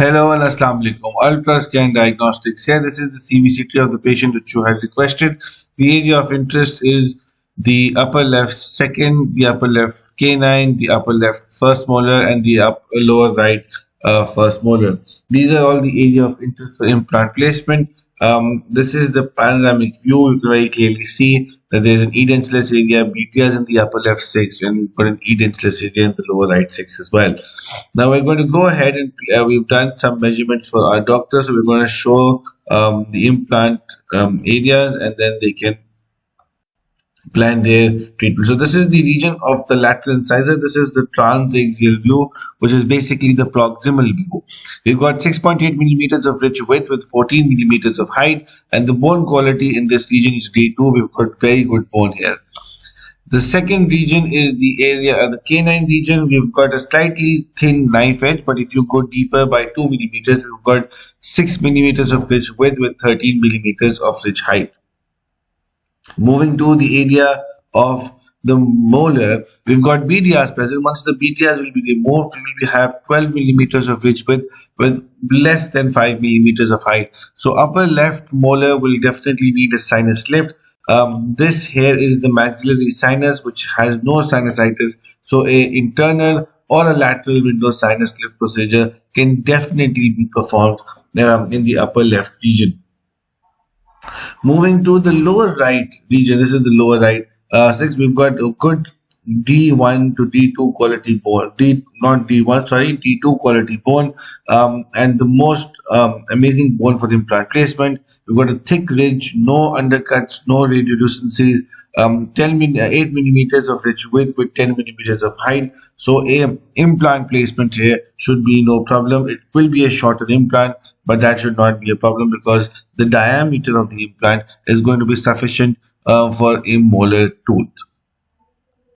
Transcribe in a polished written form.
Hello and Assalamu alaikum. Ultrascan Diagnostics here. This is the CBC tree of the patient which you had requested. The area of interest is the upper left second, the upper left canine, the upper left first molar, and the lower right first molar. These are all the area of interest for implant placement. This is the panoramic view. You can very clearly see that there's an edentulous area, BTS in the upper left six, and put an edentulous area in the lower right six as well. Now we're going to go ahead and we've done some measurements for our doctor, so we're going to show the implant areas, and then they can plan their treatment. So this is the region of the lateral incisor. This is the transaxial view, which is basically the proximal view. We've got 6.8 millimeters of ridge width with 14 millimeters of height, and the bone quality in this region is D2. We've got very good bone here. The second region is the area, the canine region. We've got a slightly thin knife edge, but if you go deeper by 2 millimeters, we've got 6 millimeters of ridge width with 13 millimeters of ridge height. Moving to the area of the molar, we've got BDRs present. Once the BDRs will be removed, we will have 12 millimeters of ridge width with less than 5 millimeters of height. So upper left molar will definitely need a sinus lift. This here is the maxillary sinus, which has no sinusitis. So a internal or a lateral window sinus lift procedure can definitely be performed in the upper left region. Moving to the lower right region, this is the lower right six. We've got a good D1 to D2 quality bone, D2 quality bone, and the most amazing bone for implant placement. We've got a thick ridge, no undercuts, no radiolucencies, 8 millimeters of ridge width with 10 millimeters of height. So a implant placement here should be no problem. It will be a shorter implant, but that should not be a problem because the diameter of the implant is going to be sufficient for a molar tooth.